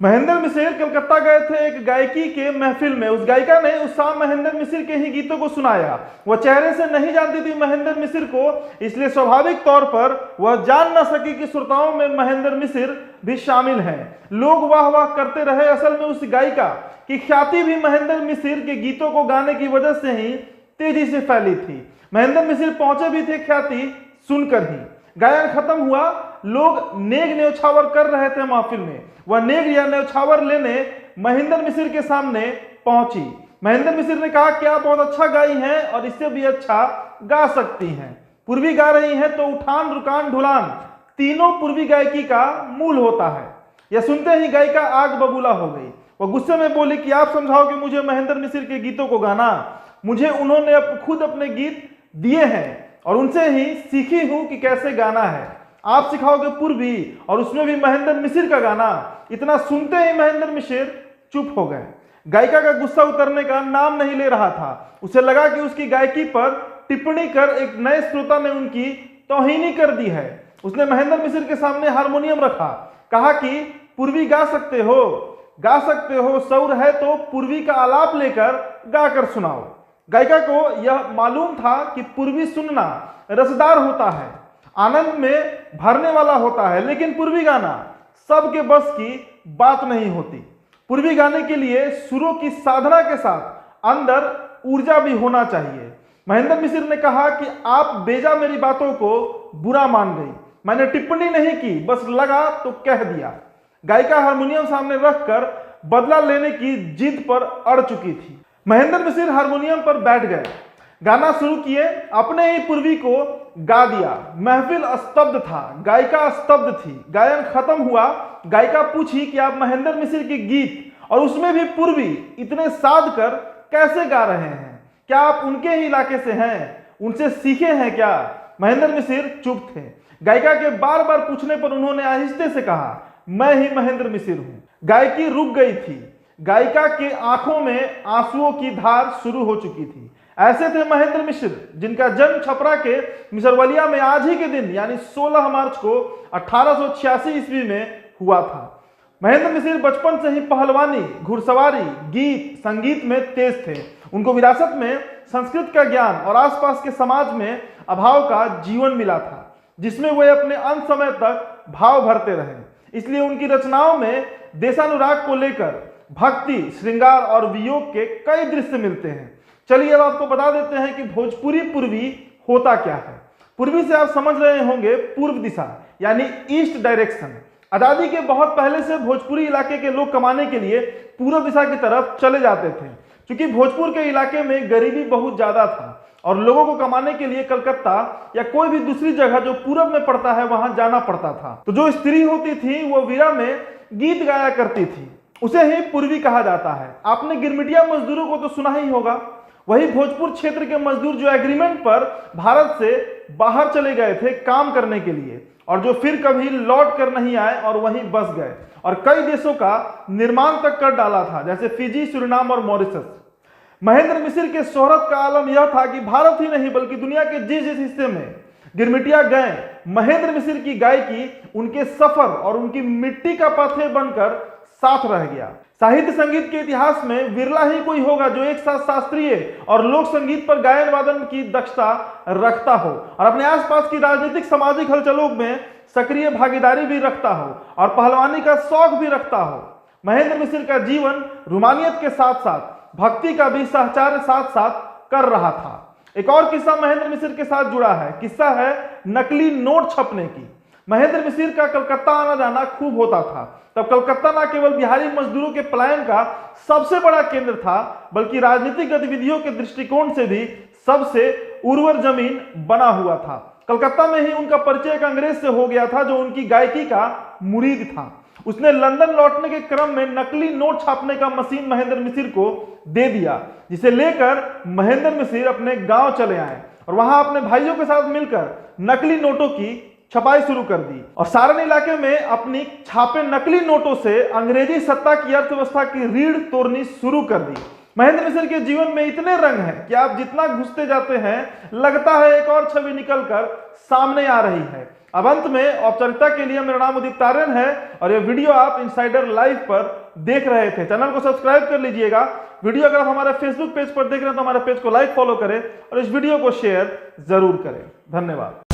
महेंद्र मिसिर कलकत्ता गए थे एक गायकी के महफिल में। उस गायिका ने उस शाम महेंद्र मिसिर के ही गीतों को सुनाया। वह चेहरे से नहीं जानती थी महेंद्र मिसिर को, इसलिए स्वाभाविक तौर पर वह जान न सकी कि श्रोताओं में महेंद्र मिसिर भी शामिल हैं। लोग वाह वाह करते रहे। असल में उस गायिका की ख्याति भी महेंद्र मिसिर के गीतों को गाने की वजह से ही तेजी से फैली थी। महेंद्र मिसिर पहुंचे भी थे ख्याति सुनकर ही। गायन खत्म हुआ, लोग नेग न्यौछावर कर रहे थे महफिल में। वह नेग या न्यौछावर लेने महेंद्र मिसिर के सामने पहुंची। महेंद्र मिसिर ने कहा कि आप बहुत अच्छा गाई हैं और इससे भी अच्छा गा सकती हैं। पूर्वी गा रही हैं तो उठान रुकान ढुलान तीनों पूर्वी गायकी का मूल होता है। यह सुनते ही गायिका आग बबूला हो गई। वह गुस्से में बोली कि आप समझाओ कि मुझे महेंद्र मिसिर के गीतों को गाना। मुझे उन्होंने खुद अपने गीत दिए हैं और उनसे ही सीखी हूं कि कैसे गाना है। आप सिखाओगे पूर्वी और उसमें भी महेंद्र मिसिर का गाना। इतना सुनते ही महेंद्र मिसिर चुप हो गए। गायिका का गुस्सा उतरने का नाम नहीं ले रहा था। उसे लगा कि उसकी गायकी पर टिप्पणी कर एक नए श्रोता ने उनकी तौहीनी कर दी है। उसने महेंद्र मिसिर के सामने हारमोनियम रखा, कहा कि पूर्वी गा सकते हो, सौर है तो पूर्वी का आलाप लेकर गाकर सुनाओ। गायिका को यह मालूम था कि पूर्वी सुनना रसदार होता है, आनंद में भरने वाला होता है, लेकिन पूर्वी गाना सबके बस की बात नहीं होती। पूर्वी गाने के लिए सुरों की साधना के साथ अंदर ऊर्जा भी होना चाहिए। महेंद्र मिसिर ने कहा कि आप बेजा मेरी बातों को बुरा मान गई। मैंने टिप्पणी नहीं की, बस लगा तो कह दिया। गायिका हारमोनियम सामने रखकर बदला लेने की जिद पर अड़ चुकी थी। महेंद्र मिसिर हारमोनियम पर बैठ गए, गाना शुरू किए, अपने ही पूर्वी को गा दिया। महफिल स्तब्ध था, गायिका स्तब्ध थी। गायन खत्म हुआ। गायिका पूछी कि आप महेंद्र मिसिर के गीत और उसमें भी पूर्वी इतने साध कर कैसे गा रहे हैं? क्या आप उनके ही इलाके से हैं? उनसे सीखे हैं क्या? महेंद्र मिसिर चुप थे। गायिका के बार बार पूछने पर उन्होंने आहिस्ते से कहा, मैं ही महेंद्र मिसिर हूं। गायकी रुक गई थी। गायिका के आंखों में आंसुओं की धार शुरू हो चुकी थी। ऐसे थे महेंद्र मिसिर, जिनका जन्म छपरा के मिसरवलिया में आज ही के दिन यानी 16 मार्च को 1886 ईस्वी में हुआ था। महेंद्र मिसिर बचपन से ही पहलवानी, घुड़सवारी, गीत, संगीत में तेज थे। उनको विरासत में संस्कृत का ज्ञान और आसपास के समाज में अभाव का जीवन मिला था, जिसमें वे अपने अंत समय तक भाव भरते रहे। इसलिए उनकी रचनाओं में देशानुराग को लेकर भक्ति, श्रृंगार और वियोग के कई दृश्य मिलते हैं। चलिए अब आपको बता देते हैं कि भोजपुरी पूर्वी होता क्या है। पूर्वी से आप समझ रहे होंगे पूर्व दिशा यानी ईस्ट डायरेक्शन। आजादी के बहुत पहले से भोजपुरी इलाके के लोग कमाने के लिए पूर्व दिशा की तरफ चले जाते थे। क्योंकि भोजपुर के इलाके में गरीबी बहुत ज्यादा था और लोगों को कमाने के लिए कलकत्ता या कोई भी दूसरी जगह जो पूरब में पड़ता है वहां जाना पड़ता था। तो जो स्त्री होती थी वो वीरा में गीत गाया करती थी, उसे ही पूर्वी कहा जाता है। आपने गिरमिटिया मजदूरों को तो सुना ही होगा। वही भोजपुर क्षेत्र के मजदूर जो एग्रीमेंट पर भारत से बाहर चले गए थे काम करने के लिए और जो फिर कभी लौट कर नहीं आए और वहीं बस गए और कई देशों का निर्माण तक कर डाला था, जैसे फिजी, सुरिनाम और मॉरिशस। महेंद्र मिसिर के शोहरत का आलम यह था कि भारत ही नहीं बल्कि दुनिया के जिस जिस हिस्से में गिरमिटिया गए, महेंद्र मिसिर की गायकी उनके सफर और उनकी मिट्टी का पाथेय बनकर साथ रह गया। साहित्य संगीत के इतिहास में विरला ही कोई होगा जो एक साथ शास्त्रीय और लोक संगीत पर गायन वादन की दक्षता रखता हो और अपने आसपास की राजनीतिक सामाजिक हलचलों में सक्रिय भागीदारी भी रखता हो और पहलवानी का शौक भी रखता हो। महेंद्र मिसिर का जीवन रूमानियत के साथ साथ भक्ति का भी सहचार साथ साथ कर रहा था। एक और किस्सा महेंद्र मिसिर के साथ जुड़ा है। किस्सा है नकली नोट छपने की। महेंद्र मिसिर का कलकत्ता आना जाना खूब होता था। तब कलकत्ता न केवल बिहारी मजदूरों के पलायन का सबसे बड़ा केंद्र था, बल्कि राजनीतिक गतिविधियों के दृष्टिकोण से भी सबसे उर्वर जमीन बना हुआ था। कलकत्ता में ही उनका परिचय एक अंग्रेज से हो गया था जो उनकी गायकी का मुरीद था। उसने लंदन लौटने के क्रम में नकली नोट छापने का मशीन महेंद्र मिसिर को दे दिया, जिसे लेकर महेंद्र मिसिर अपने गांव चले आए और वहां अपने भाइयों के साथ मिलकर नकली नोटों की छपाई शुरू कर दी और सारण इलाके में अपनी छापे नकली नोटों से अंग्रेजी सत्ता की अर्थव्यवस्था की रीढ़ तोड़नी शुरू कर दी। महेंद्र मिसिर के जीवन में इतने रंग हैं कि आप जितना घुसते जाते हैं लगता है एक और छवि निकलकर सामने आ रही है। अब अंत में औपचारिकता के लिए मेरा नाम उदित आर्यन है और ये वीडियो आप इनसाइडर लाइव पर देख रहे थे। चैनल को सब्सक्राइब कर लीजिएगा। वीडियो अगर आप हमारे फेसबुक पेज पर देख रहे हैं तो हमारे पेज को लाइक फॉलो करें और इस वीडियो को शेयर जरूर करें। धन्यवाद।